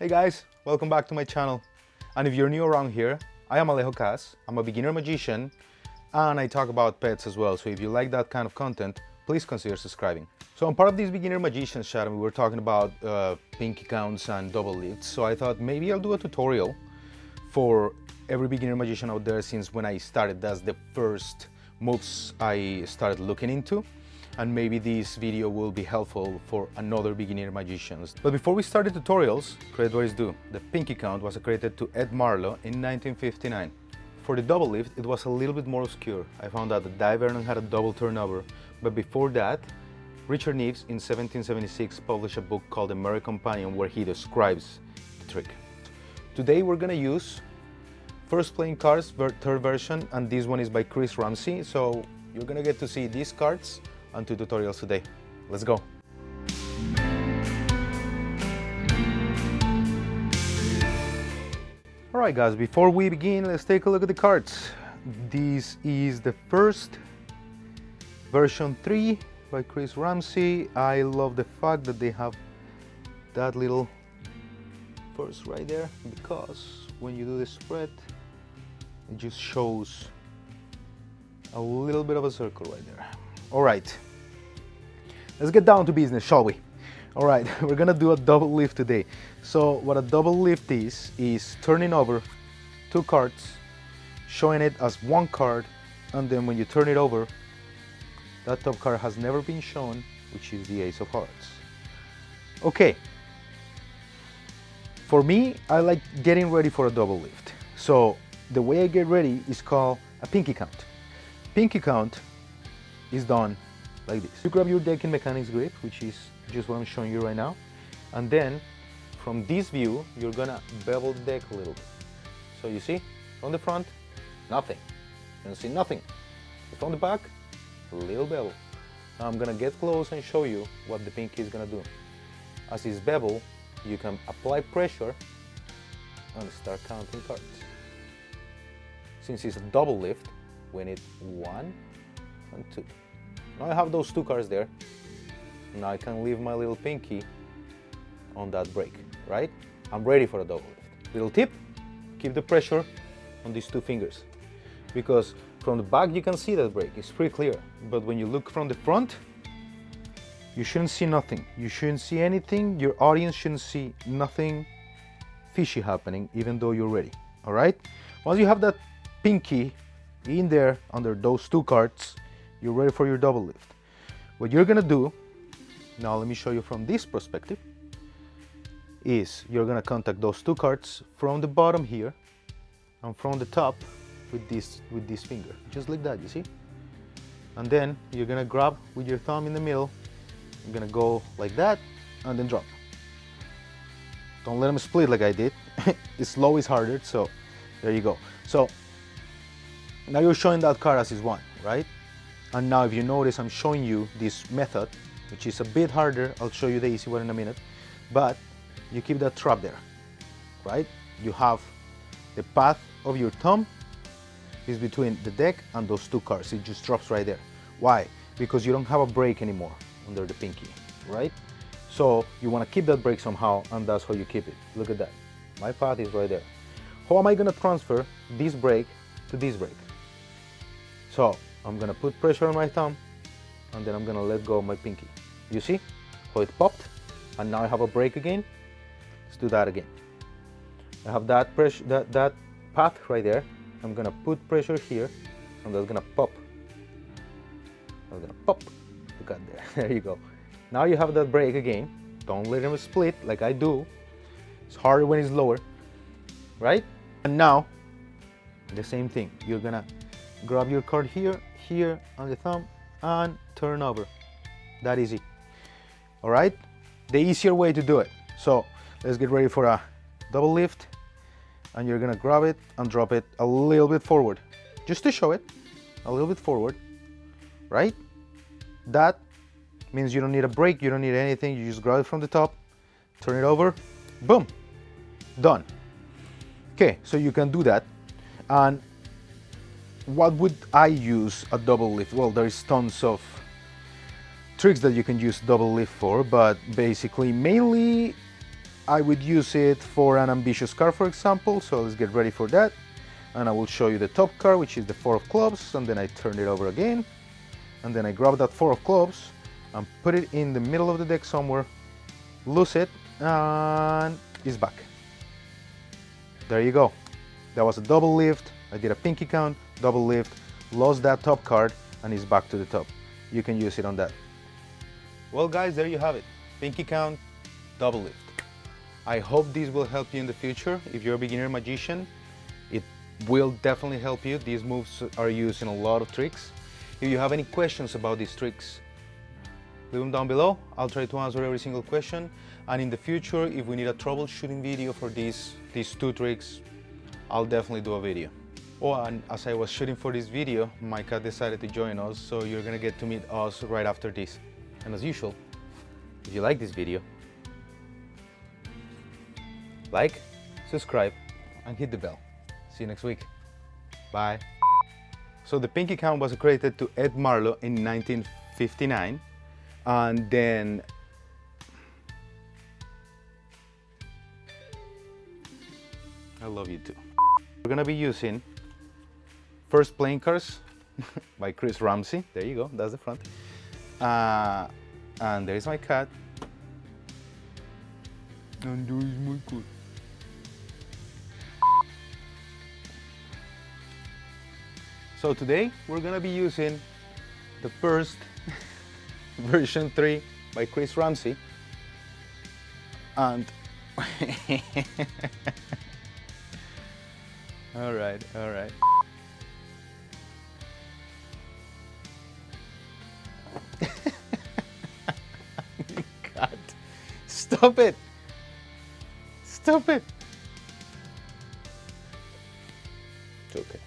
Hey guys, welcome back to my channel. And if you're new around here, I am Alejo Cas. I'm a beginner magician and I talk about pets as well. So if you like that kind of content, please consider subscribing. So I'm part of this beginner magicians chat and we were talking about pinky counts and double lifts. So I thought maybe I'll do a tutorial for every beginner magician out there, since when I started, that's the first moves I started looking into. And maybe this video will be helpful for another beginner magicians. But before we start the tutorials, credit where it's due. The pinky count was accredited to Ed Marlowe in 1959. For the double lift, it was a little bit more obscure. I found out that Dai Vernon had a double turnover, but before that, Richard Neves in 1776 published a book called The Merry Companion where he describes the trick. Today we're gonna use First Playing Cards, third version, and this one is by Chris Ramsey. So you're gonna get to see these cards and two tutorials today. Let's go. Alright guys, before we begin, let's take a look at the cards. This is the first version 3 by Chris Ramsey. I love the fact that they have that little first right there, because when you do the spread, it just shows a little bit of a circle right there. All right, let's get down to business, shall we? All right, we're gonna do a double lift today. So what a double lift is turning over two cards, showing it as one card, and then when you turn it over, that top card has never been shown, which is the Ace of Hearts. Okay, for me, I like getting ready for a double lift. So the way I get ready is called a pinky count. Pinky count is done like this. You grab your deck in mechanics grip, which is just what I'm showing you right now, and then from this view you're gonna bevel the deck a little bit. So you see, from the front, nothing. You don't see nothing. From the back, a little bevel. Now I'm gonna get close and show you what the pinky is gonna do. As it's bevel, you can apply pressure and start counting cards. Since it's a double lift, we need 1 and 2. Now I have those two cards there. Now I can leave my little pinky on that break, right? I'm ready for a double lift. Little tip, keep the pressure on these two fingers, because from the back you can see that break, it's pretty clear. But when you look from the front, you shouldn't see nothing. You shouldn't see anything. Your audience shouldn't see nothing fishy happening, even though you're ready, all right? Once you have that pinky in there under those two cards, you're ready for your double lift. What you're gonna do, now let me show you from this perspective, is you're gonna contact those two cards from the bottom here and from the top with this finger, just like that, you see? And then you're gonna grab with your thumb in the middle, you're gonna go like that and then drop. Don't let them split like I did. Slow is harder, so there you go. So now you're showing that card as is one, right? And now if you notice, I'm showing you this method, which is a bit harder. I'll show you the easy one in a minute, but you keep that trap there, right? You have the path of your thumb is between the deck and those two cards. It just drops right there. Why? Because you don't have a break anymore under the pinky, right? So you want to keep that break somehow, and that's how you keep it. Look at that. My path is right there. How am I going to transfer this break to this break? So I'm gonna put pressure on my thumb and then I'm gonna let go of my pinky. You see how it popped? And now I have a break again. Let's do that again. I have that pressure, that path right there. I'm gonna put pressure here and that's gonna pop. I'm gonna pop. Look at there. There you go. Now you have that break again. Don't let them split like I do. It's harder when it's lower, right? And now the same thing. You're gonna grab your card here on the thumb and turn over. That easy. All right, the easier way to do it. So let's get ready for a double lift, and you're gonna grab it and drop it a little bit forward, just to show it, a little bit forward, right? That means you don't need a break, you don't need anything. You just grab it from the top, turn it over, boom, done. Okay, so you can do that. And what would I use a double lift? Well, there's tons of tricks that you can use double lift for, but basically mainly I would use it for an ambitious card, for example, so let's get ready for that. And I will show you the top card, which is the 4 of clubs, and then I turn it over again, and then I grab that 4 of clubs and put it in the middle of the deck somewhere, lose it, and it's back. There you go. That was a double lift. I did a pinky count, double lift, lost that top card, and it's back to the top. You can use it on that. Well guys, there you have it. Pinky count, double lift. I hope this will help you in the future. If you're a beginner magician, it will definitely help you. These moves are used in a lot of tricks. If you have any questions about these tricks, leave them down below. I'll try to answer every single question. And in the future, if we need a troubleshooting video for these 2 tricks, I'll definitely do a video. Oh, and as I was shooting for this video, my cat decided to join us, so you're gonna get to meet us right after this. And as usual, if you like this video, like, subscribe, and hit the bell. See you next week. Bye. So the pinky count was accredited to Ed Marlowe in 1959, and then I love you too. We're gonna be using First Playing Cards by Chris Ramsey. There you go, that's the front. And there's my cat. And there is my cat. So today we're gonna be using the first version 3 by Chris Ramsey. And all right. God, stop it. It's okay. It's okay.